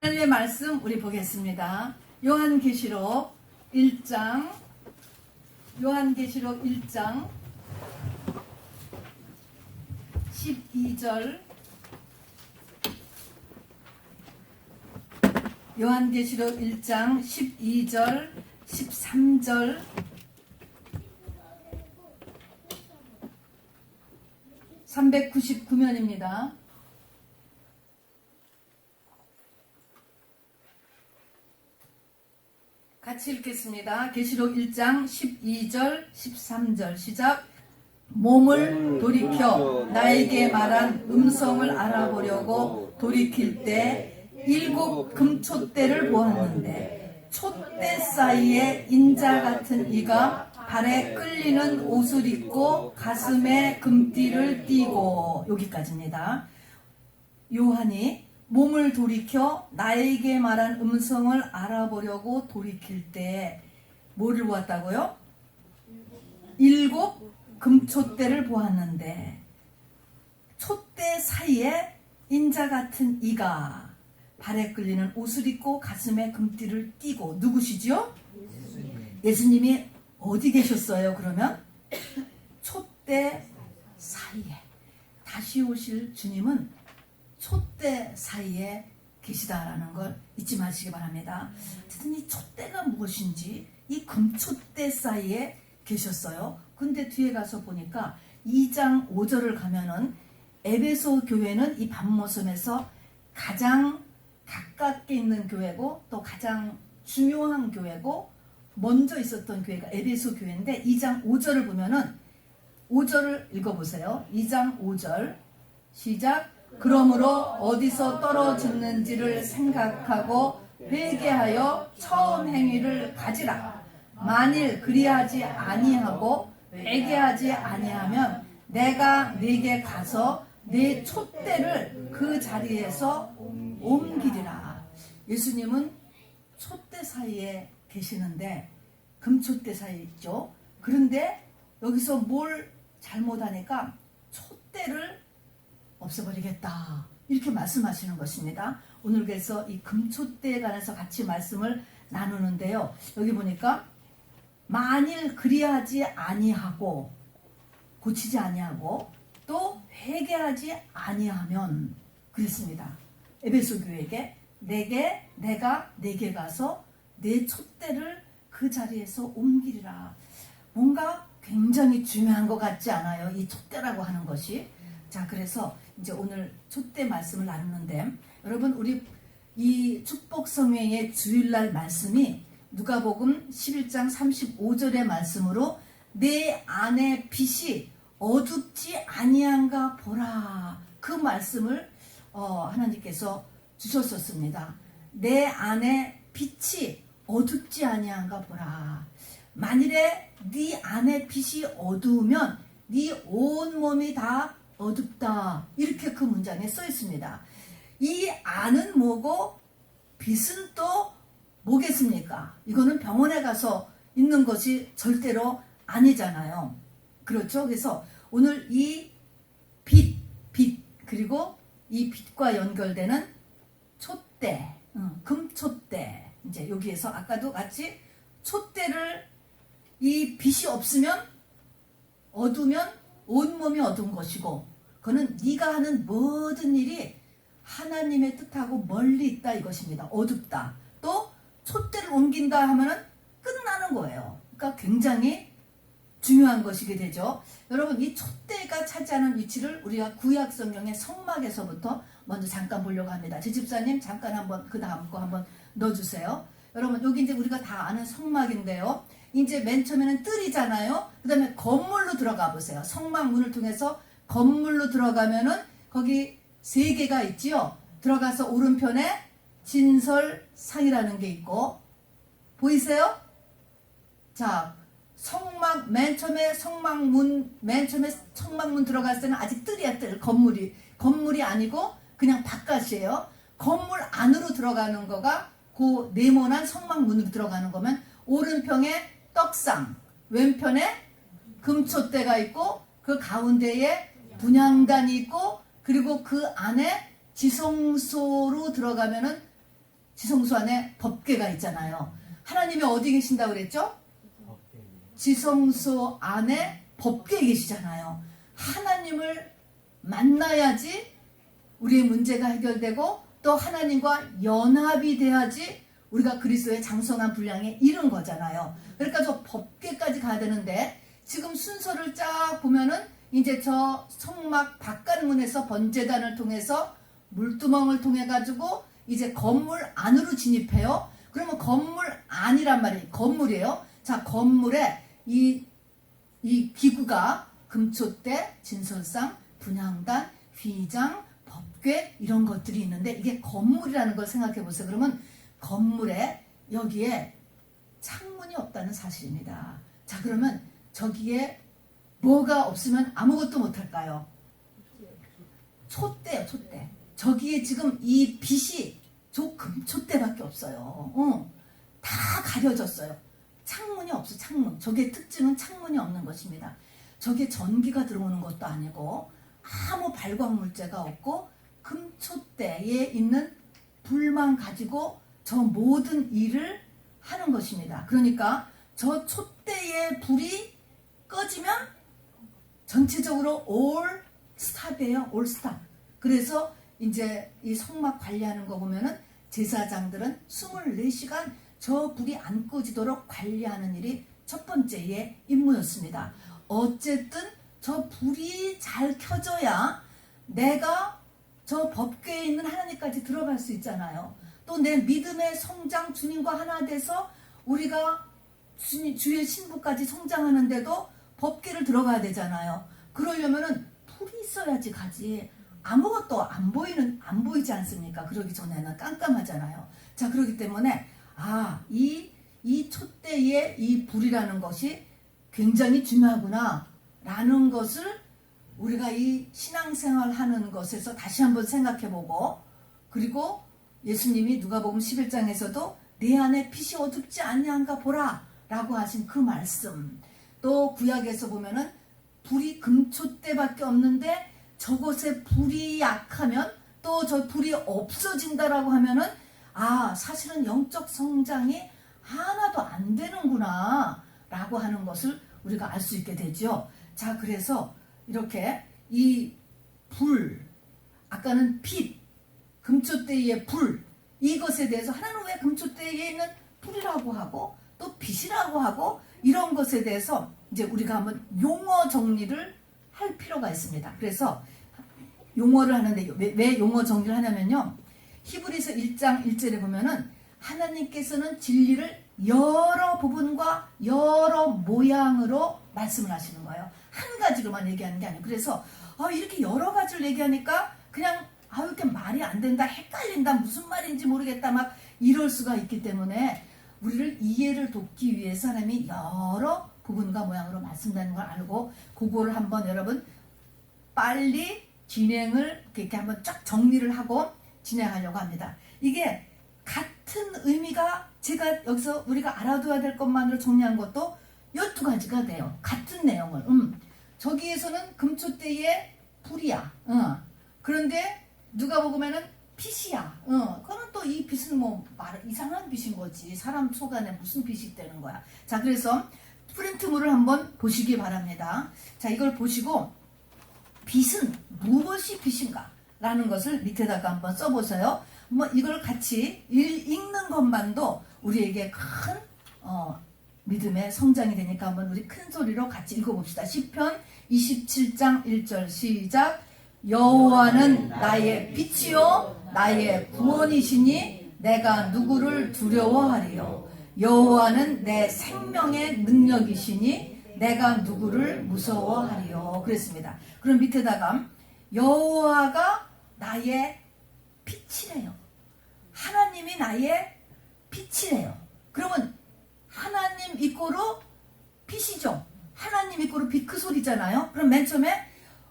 하나님의 말씀 우리 보겠습니다. 요한계시록 1장 12절 요한계시록 1장 12절 13절 399면입니다. 같이 읽겠습니다. 계시록 1장 12절 13절 시작. 몸을 돌이켜 나에게 말한 음성을 알아보려고 돌이킬 때 7 금촛대를 보았는데 촛대 사이에 인자 같은 이가 발에 끌리는 옷을 입고 가슴에 금띠를 띠고, 여기까지입니다. 요한이 몸을 돌이켜 나에게 말한 음성을 알아보려고 돌이킬 때 뭐를 보았다고요? 7 금촛대를 보았는데 촛대 사이에 인자 같은 이가 발에 끌리는 옷을 입고 가슴에 금띠를 띠고, 누구시죠? 예수님이 어디 계셨어요? 그러면 촛대 사이에, 다시 오실 주님은 촛대 사이에 계시다라는 걸 잊지 마시기 바랍니다. 어쨌든 이 촛대가 무엇인지, 이 금촛대 사이에 계셨어요. 근데 뒤에 가서 보니까 2장 5절을 가면은 에베소 교회는 이 밤모섬에서 가장 가깝게 있는 교회고 또 가장 중요한 교회고 먼저 있었던 교회가 에베소 교회인데, 2장 5절을 보면은 5절을 읽어보세요. 2장 5절 시작. 그러므로 어디서 떨어졌는지를 생각하고 회개하여 처음 행위를 가지라. 만일 그리하지 아니하고 회개하지 아니하면 내가 네게 가서 네 촛대를 그 자리에서 옮기리라. 예수님은 촛대 사이에 계시는데 금촛대 사이에 있죠. 그런데 여기서 뭘 잘못하니까 촛대를 없애버리겠다, 이렇게 말씀하시는 것입니다. 오늘 그래서 이 금촛대에 관해서 같이 말씀을 나누는데요. 여기 보니까 만일 그리하지 아니하고, 고치지 아니하고 또 회개하지 아니하면, 그랬습니다. 에베소 교회에게 내가 내게 가서 내 촛대를 그 자리에서 옮기리라. 뭔가 굉장히 중요한 것 같지 않아요? 이 촛대라고 하는 것이. 자, 그래서 이제 오늘 촛대 말씀을 나누는데, 여러분 우리 이 축복성회의 주일날 말씀이 누가복음 11장 35절의 말씀으로 내 안에 빛이 어둡지 아니한가 보라, 그 말씀을 하나님께서 주셨었습니다. 내 안에 빛이 어둡지 아니한가 보라. 만일에 네 안에 빛이 어두우면 네 온 몸이 다 어둡다, 이렇게 그 문장에 써 있습니다. 이 안은 뭐고 빛은 또 뭐겠습니까? 이거는 병원에 가서 있는 것이 절대로 아니잖아요. 그렇죠? 그래서 오늘 이 빛 그리고 이 빛과 연결되는 촛대, 금촛대, 이제 여기에서 아까도 같이 촛대를, 이 빛이 없으면 어두면 온몸이 어두운 것이고, 그거는 네가 하는 모든 일이 하나님의 뜻하고 멀리 있다, 이것입니다. 어둡다. 또 촛대를 옮긴다 하면은 끝나는 거예요. 그러니까 굉장히 중요한 것이게 되죠. 여러분, 이 촛대가 차지하는 위치를 우리가 구약 성경의 성막에서부터 먼저 잠깐 보려고 합니다. 제 집사님 잠깐 한번 그 다음 거 한번 넣어주세요. 여러분, 여기 이제 우리가 다 아는 성막인데요. 이제 맨 처음에는 뜰이잖아요. 그 다음에 건물로 들어가 보세요. 성막 문을 통해서 건물로 들어가면은 거기 3개가 있지요. 들어가서 오른편에 진설상이라는 게 있고, 보이세요? 자, 성막 맨 처음에 성막문 들어갔을 때는 아직 뜰이야, 뜰. 건물이 아니고 그냥 바깥이에요. 건물 안으로 들어가는 거가 그 네모난 성막 문으로 들어가는 거면, 오른편에 떡상, 왼편에 금촛대가 있고 그 가운데에 분향단이 있고, 그리고 그 안에 지성소로 들어가면은 지성소 안에 법궤가 있잖아요. 하나님이 어디 계신다고 그랬죠? 지성소 안에 법궤에 계시잖아요. 하나님을 만나야지 우리의 문제가 해결되고 또 하나님과 연합이 돼야지 우리가 그리스도의 장성한 분량에 이른 거잖아요. 그러니까 저 법궤까지 가야 되는데 지금 순서를 쫙 보면은 이제 저 성막 바깥문에서 번제단을 통해서 물두멍을 통해 가지고 이제 건물 안으로 진입해요. 그러면 건물 안이란 말이에요. 건물이에요. 자, 건물에 이 기구가 금초대, 진설상, 분향단, 휘장, 법궤 이런 것들이 있는데 이게 건물이라는 걸 생각해 보세요. 그러면 건물에 여기에 창문이 없다는 사실입니다. 자, 그러면 저기에 뭐가 없으면 아무것도 못할까요? 촛대요, 촛대. 저기에 지금 이 빛이 저 금촛대밖에 없어요. 다 가려졌어요. 창문이 없어, 창문. 저게 특징은 창문이 없는 것입니다. 저게 전기가 들어오는 것도 아니고 아무 발광물체가 없고 금촛대에 있는 불만 가지고 저 모든 일을 하는 것입니다. 그러니까 저 촛대의 불이 꺼지면 전체적으로 올 스탑이에요. 올 스탑. 그래서 이제 이 성막 관리하는 거 보면은 제사장들은 24시간 저 불이 안 꺼지도록 관리하는 일이 첫 번째의 임무였습니다. 어쨌든 저 불이 잘 켜져야 내가 저 법궤에 있는 하나님까지 들어갈 수 있잖아요. 또 내 믿음의 성장, 주님과 하나 돼서 우리가 주의 신부까지 성장하는데도 법궤를 들어가야 되잖아요. 그러려면은 불이 있어야지 가지. 아무것도 안 보이지 않습니까? 그러기 전에는 깜깜하잖아요. 자, 그렇기 때문에 이 촛대의 이 불이라는 것이 굉장히 중요하구나 라는 것을 우리가 이 신앙생활 하는 것에서 다시 한번 생각해보고, 그리고 예수님이 누가복음 11장에서도 내 안에 빛이 어둡지 아니한가 보라 라고 하신 그 말씀, 또 구약에서 보면은 불이 금촛대밖에 없는데 저곳에 불이 약하면 또 저 불이 없어진다라고 하면은 사실은 영적 성장이 하나도 안 되는구나 라고 하는 것을 우리가 알 수 있게 되죠. 자, 그래서 이렇게 이 불, 아까는 빛, 금촛대의 불, 이것에 대해서 하나는 왜 금촛대에 있는 불이라고 하고 또 빛이라고 하고 이런 것에 대해서 이제 우리가 한번 용어 정리를 할 필요가 있습니다. 그래서 용어를 하는데 왜 용어 정리를 하냐면요. 히브리서 1장 1절에 보면은 하나님께서는 진리를 여러 부분과 여러 모양으로 말씀을 하시는 거예요. 한 가지로만 얘기하는 게 아니에요. 그래서 이렇게 여러 가지를 얘기하니까 그냥 이렇게 말이 안 된다, 헷갈린다, 무슨 말인지 모르겠다 막 이럴 수가 있기 때문에 우리를 이해를 돕기 위해서 하나님이 여러 부분과 모양으로 말씀하는 걸 알고 그거를 한번 여러분 빨리 진행을 이렇게 한번 쫙 정리를 하고 진행하려고 합니다. 이게 같은 의미가 제가 여기서 우리가 알아둬야 될 것만으로 정리한 것도 12가지가 돼요. 같은 내용을. 저기에서는 금촛대에 불이야. 그런데 누가 보면은 빛이야. 그러면 또 이 빛은 이상한 빛인 거지. 사람 속 안에 무슨 빛이 있다는 거야. 자, 그래서 프린트물을 한번 보시기 바랍니다. 자, 이걸 보시고 빛은 무엇이 빛인가? 라는 것을 밑에다가 한번 써보세요. 이걸 같이 읽는 것만도 우리에게 큰 믿음의 성장이 되니까 한번 우리 큰 소리로 같이 읽어봅시다. 시편 27장 1절 시작. 여호와는 나의 빛이요 나의 구원이시니 내가 누구를 두려워하리요. 여호와는 내 생명의 능력이시니 내가 누구를 무서워하리요. 그랬습니다. 그럼 밑에다가 여호와가 나의 빛이래요. 하나님이 나의 빛이래요. 그러면 하나님 이꼬로 빛이죠. 하나님 이꼬로 빛, 그 소리잖아요. 그럼 맨 처음에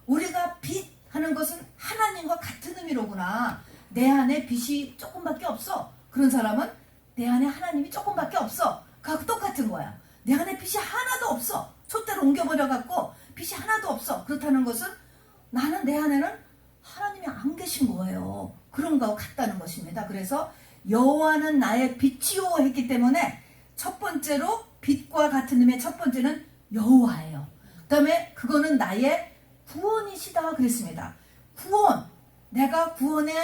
우리가 빛 하는 것은 하나님과 같은 의미로구나. 내 안에 빛이 조금밖에 없어. 그런 사람은 내 안에 하나님이 조금밖에 없어. 그하고 똑같은 거야. 내 안에 빛이 하나도 없어. 촛대로 옮겨버려갖고 빛이 하나도 없어. 그렇다는 것은 나는 내 안에는 하나님이 안 계신 거예요. 그런 거하고 같다는 것입니다. 그래서 여호와는 나의 빛이요 했기 때문에 첫 번째로 빛과 같은 의미의 첫 번째는 여호와예요. 그 다음에 그거는 나의 구원이시다 그랬습니다. 구원, 내가 구원의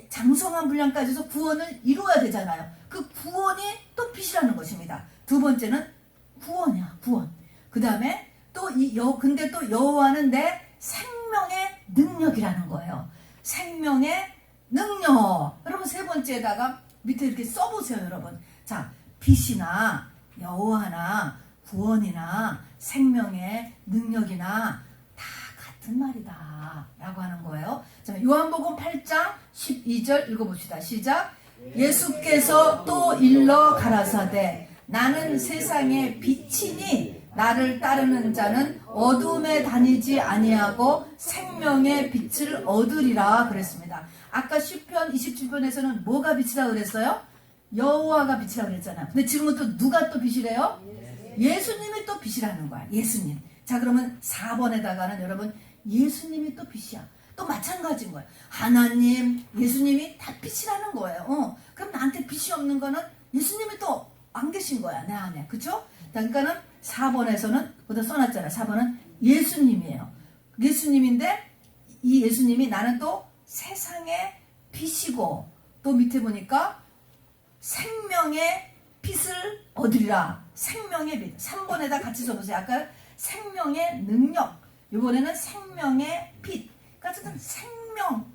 장성한 분량까지 해서 구원을 이루어야 되잖아요. 그 구원이 또 빛이라는 것입니다. 두 번째는 구원이야, 구원. 그 다음에 또 근데 또 여호와는 내 생명의 능력이라는 거예요. 생명의 능력. 여러분 세 번째에다가 밑에 이렇게 써보세요, 여러분. 자, 빛이나 여호와나 구원이나 생명의 능력이나 다 같은 말이다 라고 하는 거예요. 자, 요한복음 8장 12절 읽어봅시다. 시작. 예수께서 또 일러 가라사대 나는 세상의 빛이니 나를 따르는 자는 어둠에 다니지 아니하고 생명의 빛을 얻으리라 그랬습니다. 아까 시편 27편에서는 뭐가 빛이라 그랬어요? 여호와가 빛이라 그랬잖아요. 근데 지금은 또 누가 또 빛이래요? 예수님이 또 빛이라는 거야. 예수님. 자, 그러면 4번에다가는 여러분 예수님이 또 빛이야. 또 마찬가지인 거예요. 하나님, 예수님이 다 빛이라는 거예요. 그럼 나한테 빛이 없는 거는 예수님이 또 안 계신 거야, 내 안에. 그쵸? 그러니까는 4번에서는, 거기다 써놨잖아요. 4번은 예수님이에요. 예수님인데, 이 예수님이 나는 또 세상의 빛이고, 또 밑에 보니까 생명의 빛을 얻으리라. 생명의 빛. 3번에다 같이 써보세요. 아까 생명의 능력. 이번에는 생명의 빛. 그러니까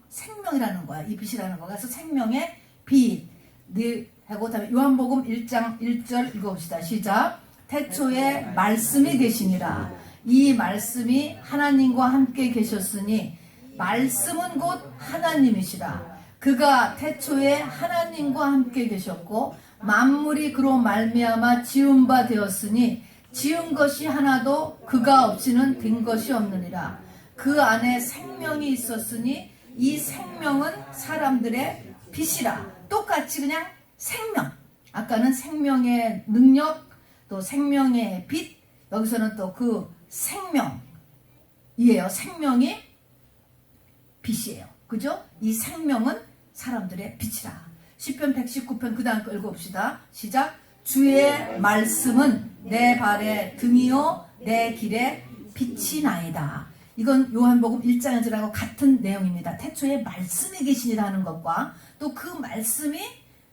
생명이라는 거야. 이 빛이라는 거야. 그래서 생명의 빛. 네, 하고 다음에 요한복음 1장 1절 읽어봅시다. 시작. 태초에 말씀이 계시니라. 이 말씀이 하나님과 함께 계셨으니 말씀은 곧 하나님이시라. 그가 태초에 하나님과 함께 계셨고 만물이 그로 말미암아 지은 바 되었으니 지은 것이 하나도 그가 없이는 된 것이 없느니라. 그 안에 생명이 있었으니 이 생명은 사람들의 빛이라. 똑같이 그냥 생명. 아까는 생명의 능력, 또 생명의 빛. 여기서는 또 그 생명이에요. 생명이 빛이에요. 그죠? 이 생명은 사람들의 빛이라. 시편 119편 그 다음 거 읽어봅시다. 시작. 주의 말씀은 내 발의 등이요 내 길에 빛이 나이다. 이건 요한복음 1장에서하고 같은 내용입니다. 태초에 말씀이 계시니라는 것과 또 그 말씀이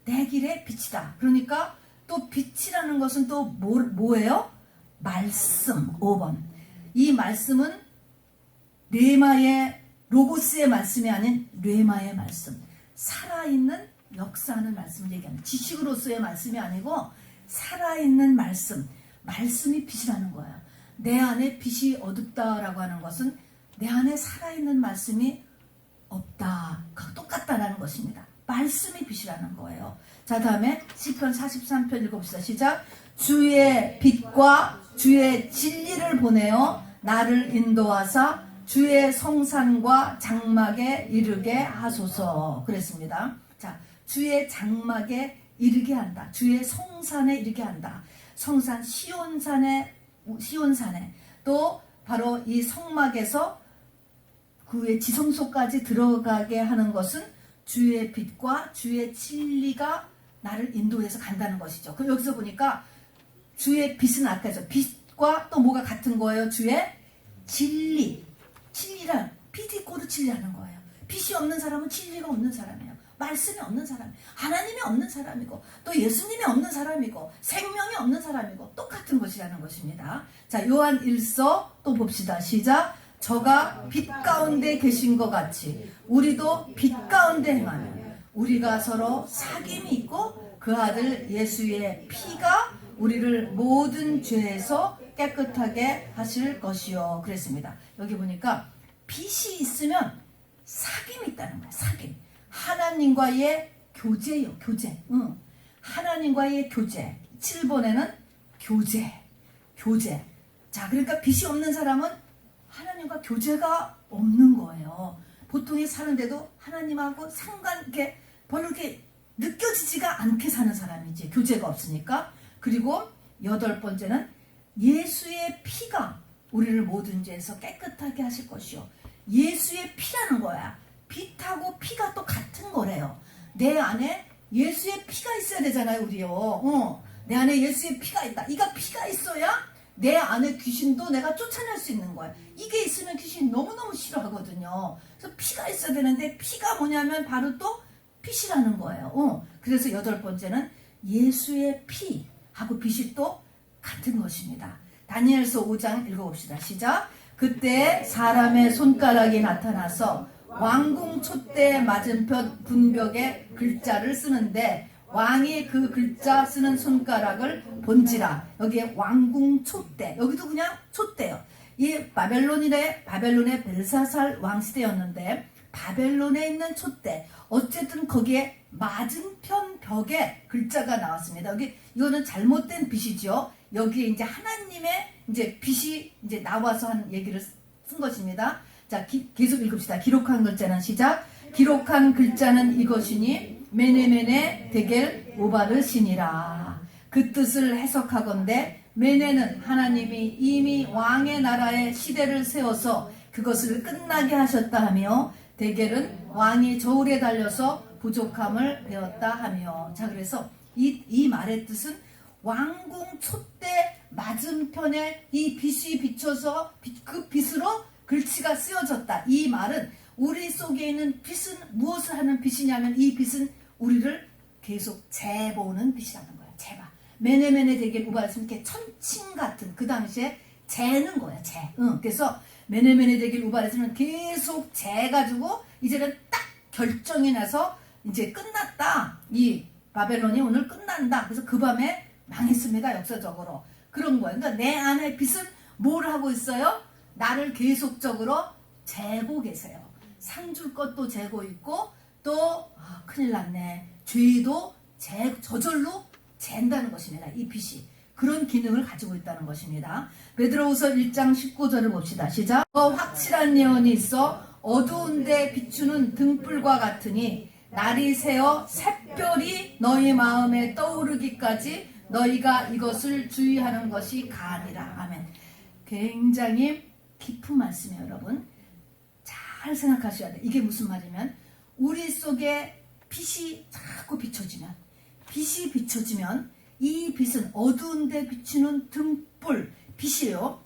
내 길의 빛이다. 그러니까 또 빛이라는 것은 또 뭐예요? 말씀. 5번. 이 말씀은 레마의 로고스의 말씀이 아닌 레마의 말씀. 살아있는 역사하는 말씀을 얘기하는 지식으로서의 말씀이 아니고 살아있는 말씀. 말씀이 빛이라는 거예요. 내 안에 빛이 어둡다라고 하는 것은 내 안에 살아있는 말씀이 없다. 똑같다라는 것입니다. 말씀이 빛이라는 거예요. 자, 다음에 시편 43편 읽어봅시다. 시작. 주의 빛과 주의 진리를 보내어 나를 인도하사 주의 성산과 장막에 이르게 하소서 그랬습니다. 자, 주의 장막에 이르게 한다. 주의 성산에 이르게 한다. 성산 시온산에 또 바로 이 성막에서 그의 지성소까지 들어가게 하는 것은 주의 빛과 주의 진리가 나를 인도해서 간다는 것이죠. 그럼 여기서 보니까 주의 빛은 아까죠. 빛과 또 뭐가 같은 거예요? 주의 진리. 진리란 빛이 꼴을 진리하는 거예요. 빛이 없는 사람은 진리가 없는 사람이에요. 말씀이 없는 사람이에요. 하나님이 없는 사람이고 또 예수님이 없는 사람이고 생명이 없는 사람이고 똑같은 것이라는 것입니다. 자, 요한 1서 또 봅시다. 시작. 저가 빛 가운데 계신 것 같이 우리도 빛 가운데 행하면 우리가 서로 사귐이 있고 그 아들 예수의 피가 우리를 모든 죄에서 깨끗하게 하실 것이요 그랬습니다. 여기 보니까 빛이 있으면 사귐이 있다는 거예요. 사귐. 하나님과의 교제요. 교제. 하나님과의 교제. 7번에는 교제. 자, 그러니까 빛이 없는 사람은 하나님과 교제가 없는 거예요. 보통이 사는데도 하나님하고 이렇게 별로 이렇게 느껴지지가 않게 사는 사람이지. 교제가 없으니까. 그리고 8번째는 예수의 피가 우리를 모든 죄에서 깨끗하게 하실 것이요. 예수의 피라는 거야. 빛하고 피가 또 같은 거래요. 내 안에 예수의 피가 있어야 되잖아요, 우리요. 내 안에 예수의 피가 있다. 이가 피가 있어야 내 안에 귀신도 내가 쫓아낼 수 있는 거예요. 이게 있으면 귀신 너무너무 싫어하거든요. 그래서 피가 있어야 되는데 피가 뭐냐면 바로 또 빛이라는 거예요. 그래서 8번째는 예수의 피하고 빛이 또 같은 것입니다. 다니엘서 5장 읽어봅시다. 시작. 그때 사람의 손가락이 나타나서 왕궁 촛대 맞은편 분벽에 글자를 쓰는데 왕이 그 글자 쓰는 손가락을 본지라. 여기에 왕궁 촛대, 여기도 그냥 촛대요. 이 바벨론의 벨사살 왕시대였는데 바벨론에 있는 촛대, 어쨌든 거기에 맞은편 벽에 글자가 나왔습니다. 이거는 잘못된 빛이죠. 여기에 이제 하나님의 이제 빛이 이제 나와서 한 얘기를 쓴 것입니다. 자, 계속 읽읍시다. 기록한 글자는 시작. 기록한 글자는 이것이니 메네메네 데겔 오바르시니라. 그 뜻을 해석하건대 메네는 하나님이 이미 왕의 나라의 시대를 세워서 그것을 끝나게 하셨다 하며, 데겔은 왕이 저울에 달려서 부족함을 배웠다 하며. 자, 그래서 이 말의 뜻은 왕궁 촛대 맞은편에 이 빛이 비춰서 그 빛으로 글씨가 쓰여졌다. 이 말은 우리 속에 있는 빛은 무엇을 하는 빛이냐면, 이 빛은 우리를 계속 재보는 빛이라는 거야. 재봐. 메네메네 데겔 우바르시니, 이렇게 천칭 같은, 그 당시에 재는 거야. 재. 그래서 메네메네 데겔 우바르시는 계속 재가지고 이제는 딱 결정이 나서 이제 끝났다. 이 바벨론이 오늘 끝난다. 그래서 그 밤에 망했습니다. 역사적으로. 그런 거예요. 그러니까 내 안에 빛은 뭘 하고 있어요? 나를 계속적으로 재고 계세요. 상 줄 것도 재고 있고, 또 큰일 났네, 죄도 저절로 잰다는 것입니다. 이 빛이 그런 기능을 가지고 있다는 것입니다. 베드로후서 1장 19절을 봅시다. 시작. 더 확실한 예언이 있어 어두운데 비추는 등불과 같으니 날이 새어 샛별이 너희 마음에 떠오르기까지 너희가 이것을 주의하는 것이 가니라. 아멘. 굉장히 깊은 말씀이에요, 여러분. 잘 생각하셔야 돼요. 이게 무슨 말이면, 우리 속에 빛이 자꾸 비춰지면, 이 빛은 어두운데 비추는 등불, 빛이에요.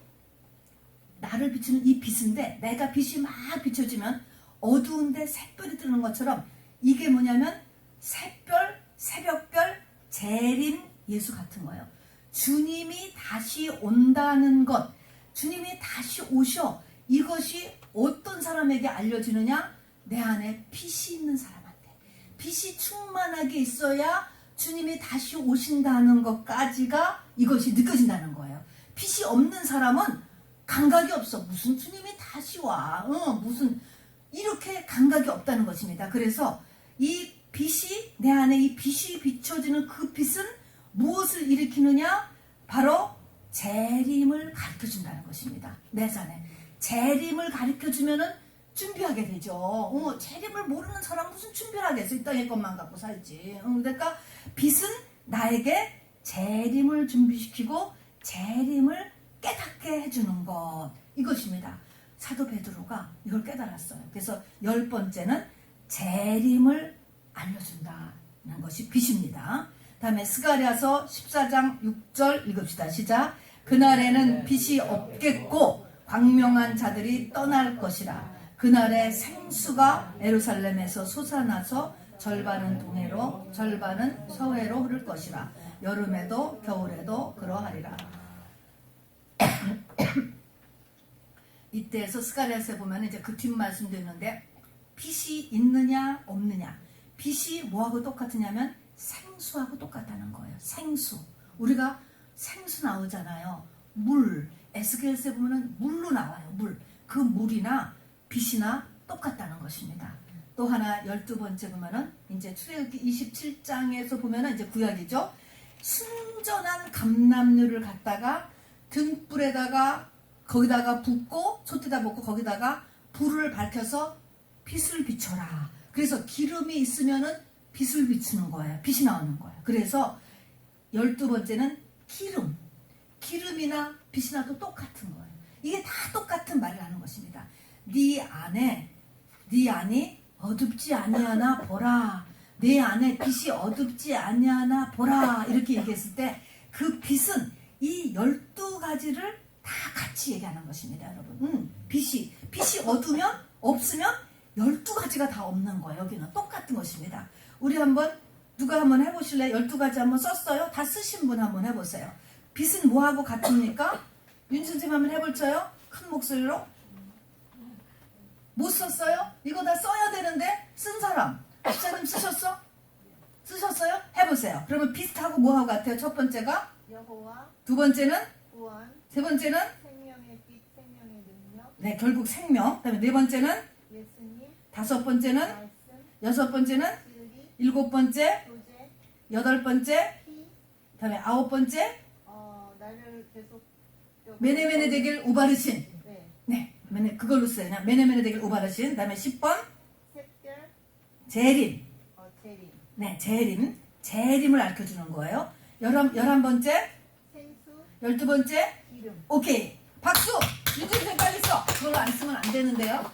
나를 비추는 이 빛인데, 내가 빛이 막 비춰지면 어두운데 샛별이 뜨는 것처럼, 이게 뭐냐면 샛별, 새벽별, 재림 예수 같은 거예요. 주님이 다시 온다는 것, 주님이 다시 오셔. 이것이 어떤 사람에게 알려지느냐? 내 안에 빛이 있는 사람한테. 빛이 충만하게 있어야 주님이 다시 오신다는 것까지가 이것이 느껴진다는 거예요. 빛이 없는 사람은 감각이 없어. 무슨 주님이 다시 와. 무슨 이렇게 감각이 없다는 것입니다. 그래서 이 빛이, 내 안에 이 빛이 비춰지는 그 빛은 무엇을 일으키느냐? 바로 재림을 가르쳐준다는 것입니다. 내 안에 재림을 가르쳐주면은 준비하게 되죠. 재림을 모르는 사람은 무슨 준비를 하겠어. 이 땅의 것만 갖고 살지. 그러니까 빛은 나에게 재림을 준비시키고 재림을 깨닫게 해주는 것, 이것입니다. 사도 베드로가 이걸 깨달았어요. 그래서 10번째는 재림을 알려준다는 것이 빛입니다. 다음에 스가랴서 14장 6절 읽읍시다. 시작. 그날에는 빛이 없겠고 광명한 자들이 떠날 것이라. 그날에 생수가 예루살렘에서 솟아나서 절반은 동해로 절반은 서해로 흐를 것이라. 여름에도 겨울에도 그러하리라. 이때에서 스가랴서에 보면 이제 그 뒷말씀도 있는데, 빛이 있느냐 없느냐, 빛이 뭐하고 똑같으냐면 생수하고 똑같다는 거예요. 생수. 우리가 생수 나오잖아요. 물. 에스겔서에 보면은 물로 나와요. 물. 그 물이나 빛이나 똑같다는 것입니다. 또 하나 12번째 보면은 이제 출애굽기 27장에서 보면은 이제 구약이죠. 순전한 감람류를 갖다가 등불에다가 거기다가 붓고 솥에다 붓고 거기다가 불을 밝혀서 빛을 비춰라. 그래서 기름이 있으면은 빛을 비추는 거예요. 빛이 나오는 거예요. 그래서 12번째는 기름이나 빛이나 또 똑같은 거예요. 이게 다 똑같은 말을 하는 것입니다. 네 안이 어둡지 아니하나 보라. 내 안에 빛이 어둡지 아니하나 보라 이렇게 얘기했을 때 그 빛은 이 12가지를 다 같이 얘기하는 것입니다, 여러분. 빛이 어두면 없으면 12가지가 다 없는 거예요. 여기는 똑같은 것입니다. 우리 누가 한번 해보실래요? 12가지 한번 썼어요? 다 쓰신 분 한번 해보세요. 빛은 뭐하고 같습니까? 윤 선생님 한번 해볼까요? 큰 목소리로. 못 썼어요? 이거 다 써야 되는데 쓴 사람. 집사님 쓰셨어? 쓰셨어요? 해보세요. 그러면 빛하고 뭐하고 같아요? 첫 번째가 여호와, 두 번째는 구원, 세 번째는 생명의 빛, 생명의 능력, 네 결국 생명. 그다음에 네 번째는 예수님, 다섯 번째는 말씀, 여섯 번째는 진리, 일곱 번째 교제, 여덟 번째 피, 그다음에 아홉 번째 나를 계속 메네메네 되길 우바르신. 네, 네 그걸로 써요. 그냥 메네메네 되길 우바르신. 그다음에 10번 샛별, 재림. 재림, 네 재림을 알려주는 거예요. 11번째 생수, 12번째 기름. 오케이 박수. 윤선생 빨리 써. 그걸로 안 쓰면 안 되는데요.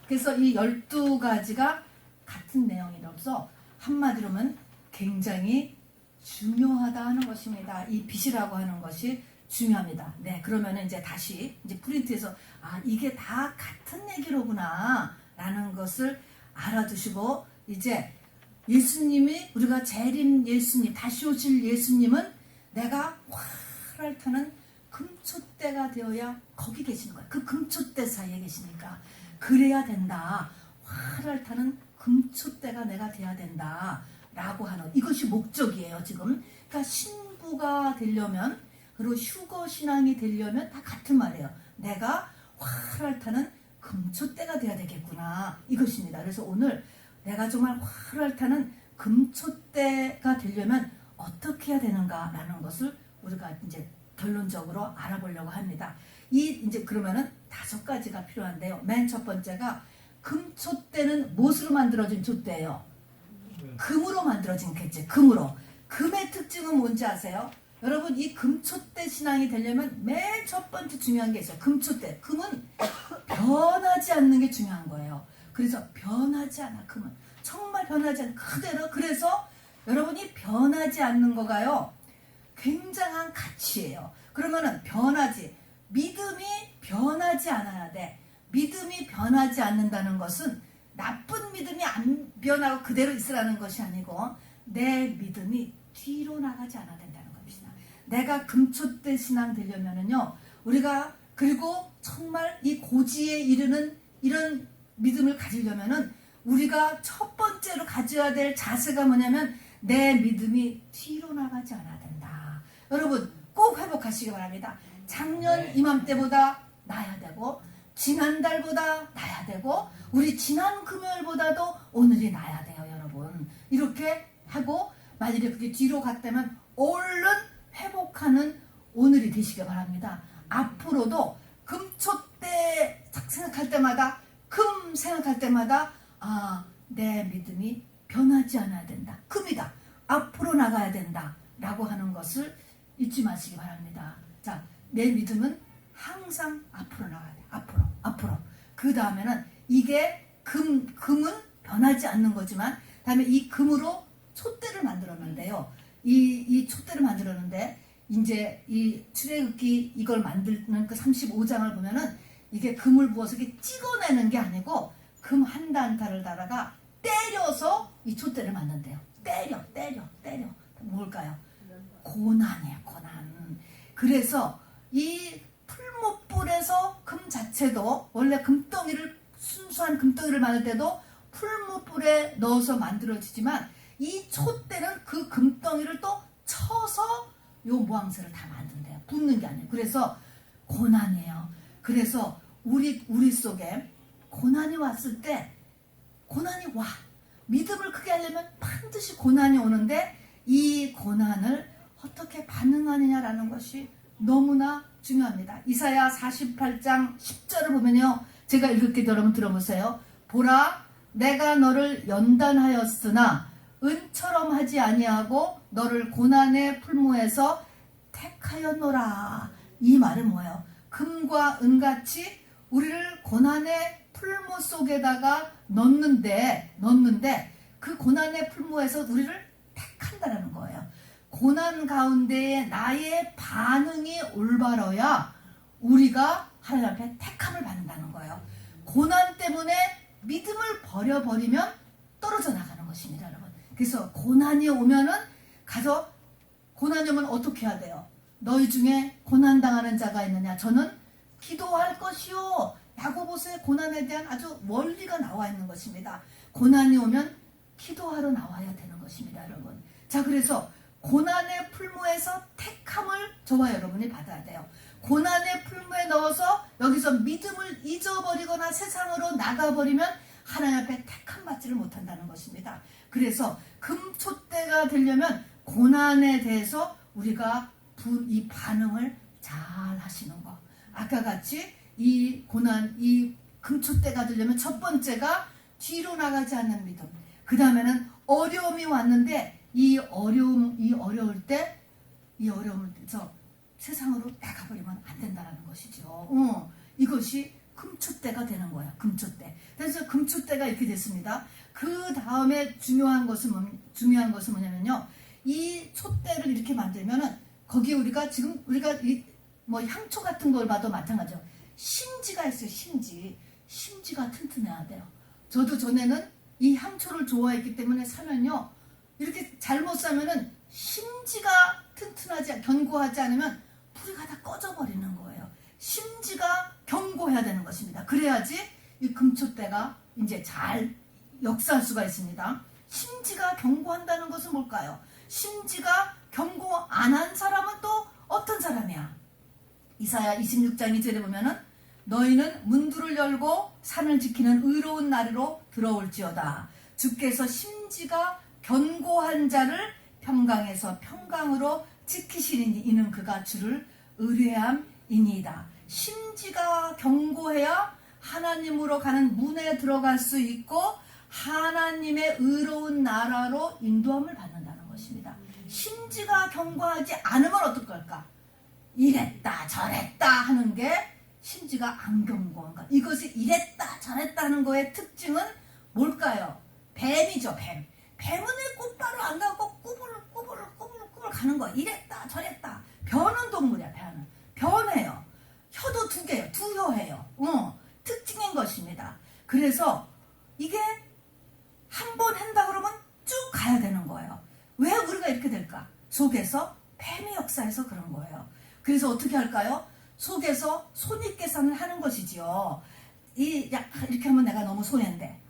그래서 이 12가지가 같은 내용이라서 한마디로는 굉장히 중요하다 하는 것입니다. 이 빛이라고 하는 것이 중요합니다. 네, 그러면 이제 다시 이제 프린트해서 이게 다 같은 얘기로구나 라는 것을 알아두시고 이제 예수님이 우리가 재림 예수님 다시 오실 예수님은 내가 활을 타는 금초대가 되어야 거기 계시는 거예요. 그 금초대 사이에 계시니까 그래야 된다. 활을 타는 금초대가 내가 돼야 된다 라고 하는 이것이 목적이에요. 지금 그러니까 신부가 되려면 그리고 휴거 신앙이 되려면 다 같은 말이에요. 내가 활을 타는 금초대가 돼야 되겠구나 이것입니다. 그래서 오늘 내가 정말 활을 타는 금초대가 되려면 어떻게 해야 되는가라는 것을 우리가 이제 결론적으로 알아보려고 합니다. 이제 그러면은 5가지가 필요한데요. 맨 첫 번째가 금초대는 무엇으로 만들어진 촛대예요? 금으로 만들어진 겠지. 금으로. 금의 특징은 뭔지 아세요? 여러분 이 금초대 신앙이 되려면 맨 첫 번째 중요한 게 있어요. 금초대. 금은 변하지 않는 게 중요한 거예요. 그래서 변하지 않아. 금은 정말 변하지 않아. 그대로. 그래서 여러분이 변하지 않는 거가요. 굉장한 가치예요. 그러면은 믿음이 변하지 않아야 돼. 믿음이 변하지 않는다는 것은 나쁜 믿음이 안 변하고 그대로 있으라는 것이 아니고 내 믿음이 뒤로 나가지 않아야 된다는 겁니다. 내가 금초대 신앙 되려면은요. 우리가 그리고 정말 이 고지에 이르는 이런 믿음을 가지려면은 우리가 첫 번째로 가져야 될 자세가 뭐냐면 내 믿음이 뒤로 나가지 않아야 된다. 여러분 꼭 회복하시기 바랍니다. 작년 이맘때보다 나아야 되고 지난달보다 나아야 되고 우리 지난 금요일보다도 오늘이 나아야 돼요. 여러분 이렇게 하고 만약에 그게 뒤로 갔다면 얼른 회복하는 오늘이 되시기 바랍니다. 앞으로도 금초대 생각할 때마다 금 생각할 때마다 내 믿음이 변하지 않아야 된다. 금이다. 앞으로 나가야 된다. 라고 하는 것을 잊지 마시기 바랍니다. 자, 내 믿음은 항상 앞으로 나가야 돼. 앞으로. 그 다음에는 이게 금은 변하지 않는 거지만 다음에 이 금으로 촛대를 만들었는데요. 이 촛대를 만들었는데 이제 이 출애굽기 이걸 만드는 그 35장을 보면은 이게 금을 부어서 이렇게 찍어내는 게 아니고 금 한 단타를 달아가 때려서 이 촛대를 만든대요. 때려. 뭘까요? 고난이에요. 고난. 그래서 이 풀무불에서 금 자체도 원래 순수한 금덩이를 만들 때도 풀무불에 넣어서 만들어지지만 이 촛대는 그 금덩이를 또 쳐서 요 모양새를 다 만든대요. 붓는 게 아니에요. 그래서 고난이에요. 그래서 우리 속에 고난이 왔을 때 고난이 와. 믿음을 크게 하려면 반드시 고난이 오는데 이 고난을 어떻게 반응하느냐라는 것이 너무나 중요합니다. 이사야 48장 10절을 보면요. 제가 읽을게 여러분 들어보세요. 보라 내가 너를 연단하였으나 은처럼 하지 아니하고 너를 고난의 풀무에서 택하였노라. 이 말은 뭐예요? 금과 은같이 우리를 고난의 풀무 속에다가 넣는데 그 고난의 풀무에서 우리를 택한다라는 거예요. 고난 가운데에 나의 반응이 올바러야 우리가 하나님 앞에 택함을 받는다는 거예요. 고난 때문에 믿음을 버려버리면 떨어져 나가는 것입니다, 여러분. 그래서 고난이 오면은 고난이 오면 어떻게 해야 돼요? 너희 중에 고난당하는 자가 있느냐? 저는 기도할 것이요. 야고보서의 고난에 대한 아주 원리가 나와 있는 것입니다. 고난이 오면 기도하러 나와야 되는 것입니다, 여러분. 자, 그래서 고난의 풀무에서 택함을 저와 여러분이 받아야 돼요. 고난의 풀무에 넣어서 여기서 믿음을 잊어버리거나 세상으로 나가버리면 하나님 앞에 택함 받지를 못한다는 것입니다. 그래서 금초대가 되려면 고난에 대해서 우리가 이 반응을 잘 하시는 거. 아까 같이 이 고난, 이 금초대가 되려면 첫 번째가 뒤로 나가지 않는 믿음. 그 다음에는 어려움이 왔는데 이 어려움을 서 세상으로 나가버리면 안 된다는 것이죠. 이것이 금초대가 되는 거야. 금초대. 그래서 금초대가 이렇게 됐습니다. 그 다음에 중요한 것은 뭐냐면요. 이 촛대를 이렇게 만들면은 거기에 우리가 향초 같은 걸 봐도 마찬가지죠. 심지가 있어요. 심지가 튼튼해야 돼요. 저도 전에는 이 향초를 좋아했기 때문에 사면요. 이렇게 잘못 사면은 심지가 견고하지 않으면 뿌리가 다 꺼져버리는 거예요. 심지가 견고해야 되는 것입니다. 그래야지 이 금초대가 이제 잘 역사할 수가 있습니다. 심지가 견고한다는 것은 뭘까요? 심지가 견고 안 한 사람은 또 어떤 사람이야? 이사야 26장 2절에 보면은 너희는 문들을 열고 산을 지키는 의로운 나루로 들어올지어다. 주께서 심지가 견고한 자를 평강에서 평강으로 지키시리니 이는 그가 주를 의뢰함이니이다. 심지가 견고해야 하나님으로 가는 문에 들어갈 수 있고 하나님의 의로운 나라로 인도함을 받는다는 것입니다. 심지가 견고하지 않으면 어떨 걸까? 이랬다 저랬다 하는 게 심지가 안 견고한 것. 이것이 이랬다 저랬다 하는 거의 특징은 뭘까요? 뱀이죠, 뱀. 뱀은 왜 곧바로 안 가고 꾸불꾸불 가는 거야. 이랬다 저랬다. 변은 동물이야, 변은. 변해요. 혀도 두 개요. 두 혀예요. 특징인 것입니다. 그래서 이게 한 번 한다 그러면 쭉 가야 되는 거예요. 왜 우리가 이렇게 될까? 속에서 뱀의 역사에서 그런 거예요. 그래서 어떻게 할까요? 속에서 손익계산을 하는 것이지요. 이렇게 하면 내가 너무 손해인데,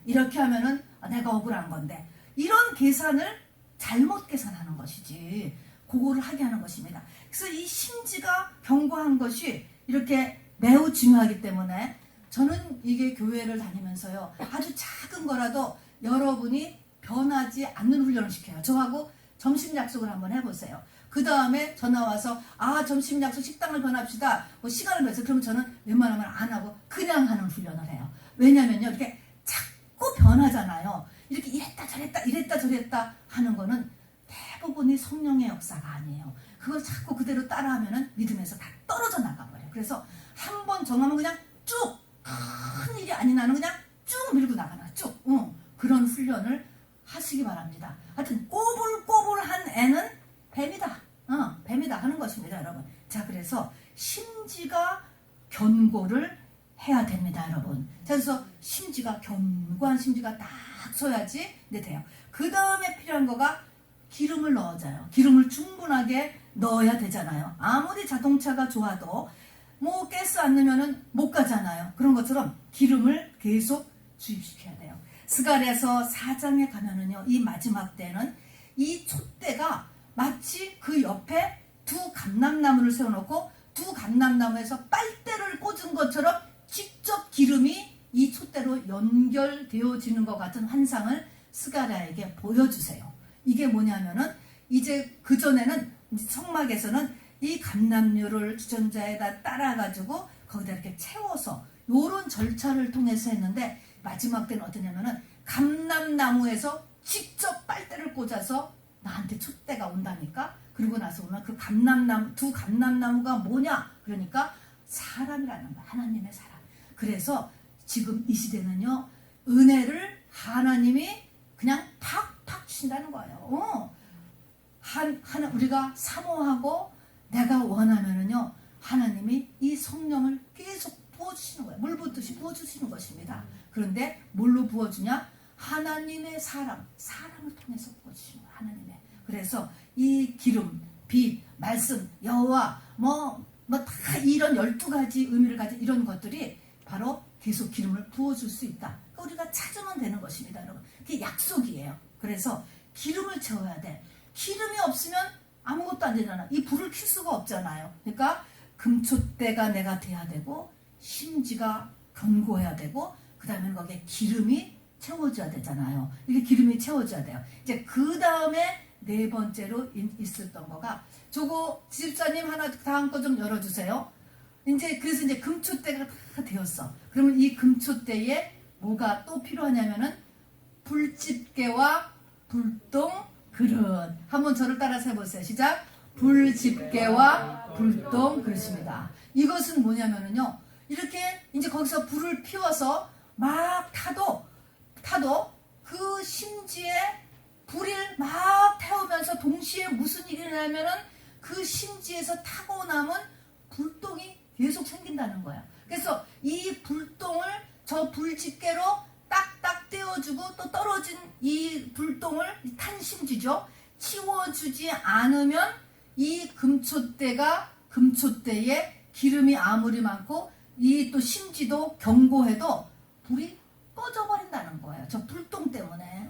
이렇게 하면은 내가 억울한 건데, 이런 계산을 잘못 계산하는 것이지. 그거를 하게 하는 것입니다. 그래서 이 심지가 견고한 것이 이렇게 매우 중요하기 때문에 저는 이게 교회를 다니면서요. 아주 작은 거라도 여러분이 변하지 않는 훈련을 시켜요. 저하고 점심 약속을 한번 해보세요. 그 다음에 전화 와서 점심 약속 식당을 변합시다. 시간을 변해서 그러면 저는 웬만하면 안 하고 그냥 하는 훈련을 해요. 왜냐면요. 이렇게 자꾸 변하잖아요. 이렇게 이랬다 저랬다 하는 거는 대부분이 성령의 역사가 아니에요. 그걸 자꾸 그대로 따라하면은 믿음에서 다 떨어져 나가버려요. 그래서 한 번 정하면 그냥 쭉 큰 일이 아닌 나는 그냥 쭉 밀고 나가나 쭉 그런 훈련을 하시기 바랍니다. 하여튼 꼬불꼬불한 애는 뱀이다. 뱀이다 하는 것입니다, 여러분. 자, 그래서 심지가 견고를 해야 됩니다, 여러분. 자, 그래서 견고한 심지가 딱 서야지 돼요. 그 다음에 필요한 거가 기름을 넣어줘요. 기름을 충분하게 넣어야 되잖아요. 아무리 자동차가 좋아도 가스 안 넣으면 못 가잖아요. 그런 것처럼 기름을 계속 주입시켜야 돼요. 스가랴서 4장에 가면은요, 이 마지막 때는 이 촛대가 마치 그 옆에 두 감람나무를 세워놓고 두 감람나무에서 빨대를 꽂은 것처럼 직접 기름이 이 촛대로 연결되어지는 것 같은 환상을 스가랴에게 보여주세요. 이게 뭐냐면은 이제 그전에는 성막에서는 이 감람류를 주전자에다 따라가지고 거기다 이렇게 채워서 요런 절차를 통해서 했는데 마지막 때는 어떠냐면은 감람나무에서 직접 빨대를 꽂아서 나한테 촛대가 온다니까. 그리고 나서 오면 그 두 감람나무가 뭐냐? 그러니까 사람이라는 거야. 하나님의 사람. 그래서 지금 이 시대는요, 은혜를 하나님이 그냥 팍팍 주신다는 거예요. 우리가 사모하고 내가 원하면은요, 하나님이 이 성령을 계속 부어주시는 거예요. 물 붓듯이 부어주시는 것입니다. 그런데 뭘로 부어주냐? 하나님의 사랑을 통해서 부어주시는 거예요. 하나님의. 그래서 이 기름, 빛, 말씀, 여호와, 다 이런 12가지 의미를 가진 이런 것들이 바로 계속 기름을 부어줄 수 있다. 그러니까 우리가 찾으면 되는 것입니다, 여러분. 그게 약속이에요. 그래서 기름을 채워야 돼. 기름이 없으면 아무것도 안 되잖아. 이 불을 켤 수가 없잖아요. 그러니까 금촛대가 내가 돼야 되고, 심지가 견고해야 되고, 그 다음에 거기에 기름이 채워져야 되잖아요. 이게 기름이 채워져야 돼요. 이제 그 다음에 네 번째로 있었던 거가, 저거 집사님 하나 다음 거 좀 열어주세요. 그래서 이제 금촛대가 다 되었어. 그러면 이 금촛대에 뭐가 또 필요하냐면은 불집게와 불똥 그릇. 한번 저를 따라서 해보세요. 시작. 불집게와 불똥 그릇입니다. 이것은 뭐냐면은요, 이렇게 이제 거기서 불을 피워서 막 타도 그 심지에 불을 막 태우면서 동시에 무슨 일이 일어나면은 그 심지에서 타고 남은 불똥이 계속 생긴다는 거야. 그래서 이 불똥을 저 불집게로 딱딱 떼어주고, 또 떨어진 이 불똥을 탄 심지죠, 치워주지 않으면 이 금촛대에 기름이 아무리 많고 이 또 심지도 견고해도 불이 꺼져버린다는 거예요. 저 불똥 때문에.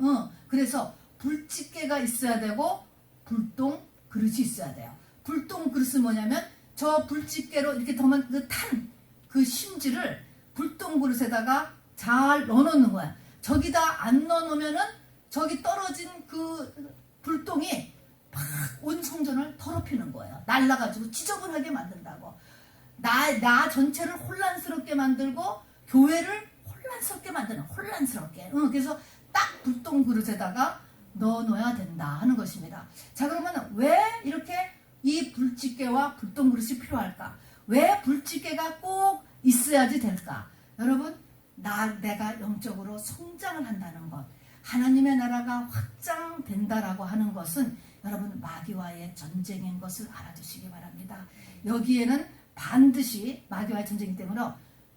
그래서 불집게가 있어야 되고 불똥 그릇이 있어야 돼요. 불똥 그릇은 뭐냐면 저 불집게로 이렇게 탄 그 심지를 불똥 그릇에다가 잘 넣어놓는 거야. 저기다 안 넣어놓으면은 저기 떨어진 그 불똥이 막 온 성전을 더럽히는 거예요. 날라가지고 지저분하게 만든다고. 나 전체를 혼란스럽게 만들고 교회를 혼란스럽게 만드는, 혼란스럽게. 그래서 딱 불똥 그릇에다가 넣어놔야 된다 하는 것입니다. 자, 그러면 왜 이렇게 이 불집게와 불똥 그릇이 필요할까? 왜 불집게가 꼭 있어야지 될까? 여러분, 내가 영적으로 성장을 한다는 것, 하나님의 나라가 확장된다라고 하는 것은 여러분 마귀와의 전쟁인 것을 알아두시기 바랍니다. 여기에는 반드시 마귀와의 전쟁 때문에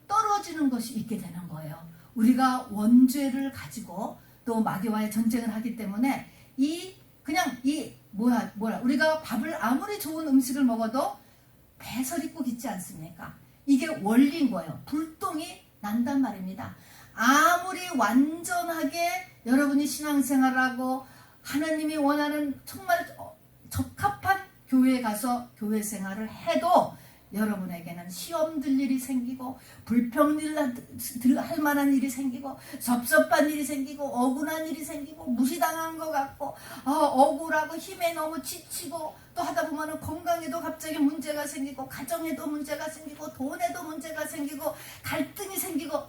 떨어지는 것이 있게 되는 거예요. 우리가 원죄를 가지고 또 마귀와의 전쟁을 하기 때문에 우리가 밥을 아무리 좋은 음식을 먹어도 배설이 꼭 있지 않습니까? 이게 원리인 거예요. 불똥이 난단 말입니다. 아무리 완전하게 여러분이 신앙생활을 하고 하나님이 원하는 정말 적합한 교회에 가서 교회 생활을 해도 여러분에게는 시험들 일이 생기고 불평일 할 만한 일이 생기고 섭섭한 일이 생기고 억울한 일이 생기고 무시당한 것 같고 억울하고 힘에 너무 지치고 또 하다 보면 건강에도 갑자기 문제가 생기고 가정에도 문제가 생기고 돈에도 문제가 생기고 갈등이 생기고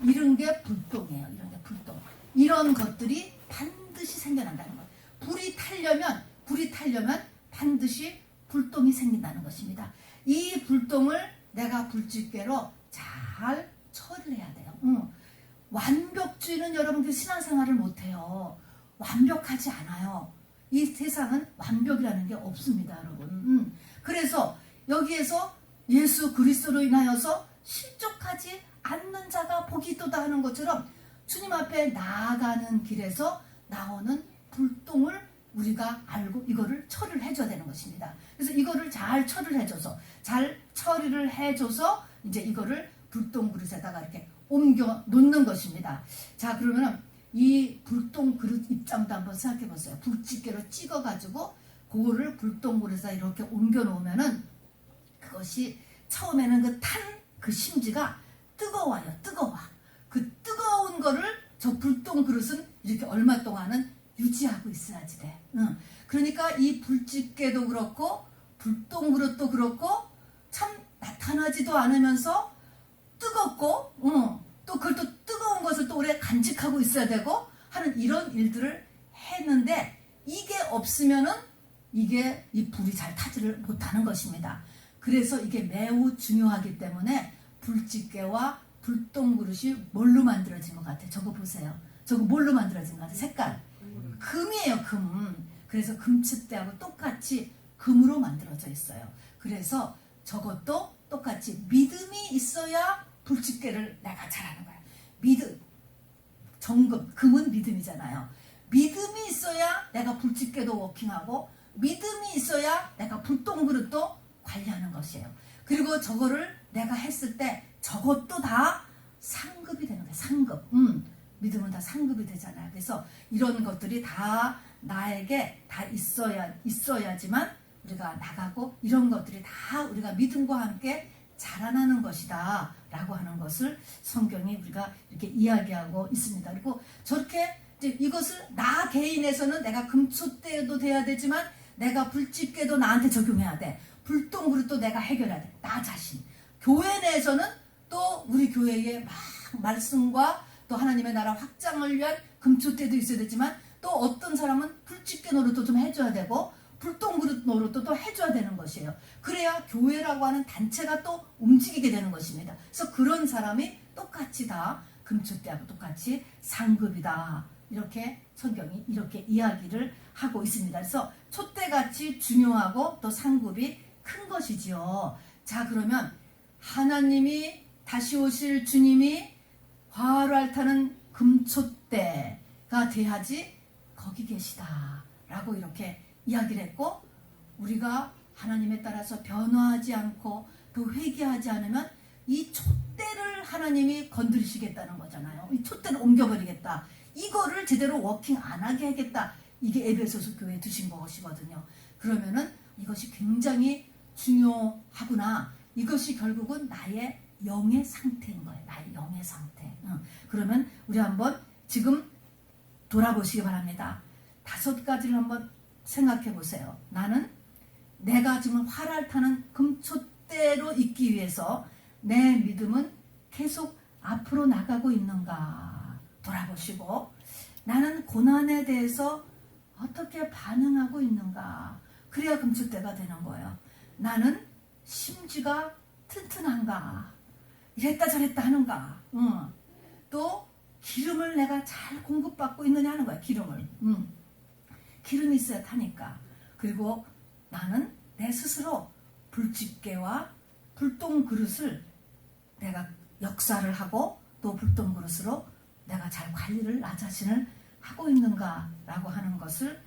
이런 게 불똥이에요. 이런 게 불똥. 이런 것들이 반드시 생겨난다는 거예요. 불이 타려면 반드시 불똥이 생긴다는 것입니다. 이 불똥을 내가 불집게로 잘 처리를 해야 돼요. 완벽주의는 여러분 그 신앙생활을 못해요. 완벽하지 않아요. 이 세상은 완벽이라는 게 없습니다, 여러분. 그래서 여기에서 예수 그리스도로 인하여서 실족하지 않는 자가 복이 있도다 하는 것처럼 주님 앞에 나아가는 길에서 나오는 불똥을 우리가 알고 이거를 처리를 해줘야 되는 것입니다. 그래서 이거를 잘 처리를 해줘서 이제 이거를 불똥 그릇에다가 이렇게 옮겨 놓는 것입니다. 자, 그러면 이 불똥 그릇 입장도 한번 생각해 보세요. 불집게로 찍어가지고 그거를 불똥 그릇에 이렇게 옮겨 놓으면은 그것이 처음에는 그 탄 그 심지가 뜨거워요. 그 뜨거운 거를 저 불똥 그릇은 이렇게 얼마 동안은 유지하고 있어야지 돼. 그러니까 이 불집게도 그렇고 불똥 그릇도 그렇고 참 나타나지도 않으면서 뜨겁고 또 그걸 또 뜨거운 것을 또 오래 간직하고 있어야 되고 하는 이런 일들을 했는데 이게 없으면은 이게 이 불이 잘 타지를 못하는 것입니다. 그래서 이게 매우 중요하기 때문에 불집게와 불똥 그릇이 뭘로 만들어진 것 같아요? 저거 보세요. 저거 뭘로 만들어진 것 같아요? 색깔. 금이에요, 금. 그래서 금칫대하고 똑같이 금으로 만들어져 있어요. 그래서 저것도 똑같이 믿음이 있어야 불집게를 내가 잘하는 거야. 믿음, 정금, 금은 믿음이잖아요. 믿음이 있어야 내가 불집게도 워킹하고 믿음이 있어야 내가 불똥그릇도 관리하는 것이에요. 그리고 저거를 내가 했을 때 저것도 다 상급이 되는 거예요. 상급. 믿음은 다 상급이 되잖아요. 그래서 이런 것들이 다 나에게 다 있어야지만 우리가 나가고 이런 것들이 다 우리가 믿음과 함께 자라나는 것이다 라고 하는 것을 성경이 우리가 이렇게 이야기하고 있습니다. 그리고 저렇게 이제 이것을 나 개인에서는 내가 금초대도 돼야 되지만 내가 불집게도 나한테 적용해야 돼. 불똥그릇도 내가 해결해야 돼. 나 자신. 교회 내에서는 또 우리 교회의 막 말씀과 또 하나님의 나라 확장을 위한 금초대도 있어야 되지만 또 어떤 사람은 불집게 노릇도 좀 해줘야 되고 불똥그릇 노릇도 또 해줘야 되는 것이에요. 그래야 교회라고 하는 단체가 또 움직이게 되는 것입니다. 그래서 그런 사람이 똑같이 다 금초대하고 똑같이 상급이다. 이렇게 성경이 이렇게 이야기를 하고 있습니다. 그래서 촛대같이 중요하고 또 상급이 큰 것이지요. 자, 그러면 하나님이 다시 오실 주님이 화를 타는 금촛대가 돼야지 거기 계시다 라고 이렇게 이야기를 했고, 우리가 하나님에 따라서 변화하지 않고 또 회개하지 않으면 이 촛대를 하나님이 건드리시겠다는 거잖아요. 이 촛대를 옮겨버리겠다. 이거를 제대로 워킹 안 하게 하겠다. 이게 에베소서 교회에 두신 것이거든요. 그러면은 이것이 굉장히 중요하구나. 이것이 결국은 나의 영의 상태인 거예요. 나의 영의 상태. 그러면 우리 한번 지금 돌아보시기 바랍니다. 5가지를 한번 생각해 보세요. 나는 내가 지금 활을 타는 금촛대로 있기 위해서 내 믿음은 계속 앞으로 나가고 있는가 돌아보시고, 나는 고난에 대해서 어떻게 반응하고 있는가. 그래야 금촛대가 되는 거예요. 나는 심지가 튼튼한가. 이랬다 저랬다 하는가. 또 기름을 내가 잘 공급받고 있느냐 하는 거야. 기름을. 기름이 있어야 타니까. 그리고 나는 내 스스로 불집게와 불똥 그릇을 내가 역사를 하고 또 불똥 그릇으로 내가 잘 관리를 나 자신을 하고 있는가 라고 하는 것을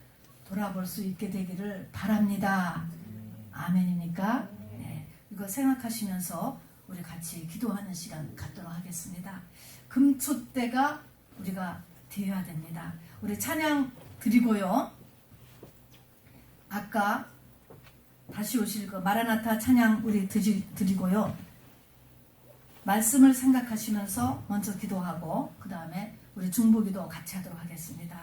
돌아볼 수 있게 되기를 바랍니다. 아멘입니까? 네. 이거 생각하시면서 우리 같이 기도하는 시간 갖도록 하겠습니다. 금촛대가 우리가 되어야 됩니다. 우리 찬양 드리고요. 아까 다시 오실 거 마라나타 찬양 우리 드리고요. 말씀을 생각하시면서 먼저 기도하고 그 다음에 우리 중보기도 같이 하도록 하겠습니다.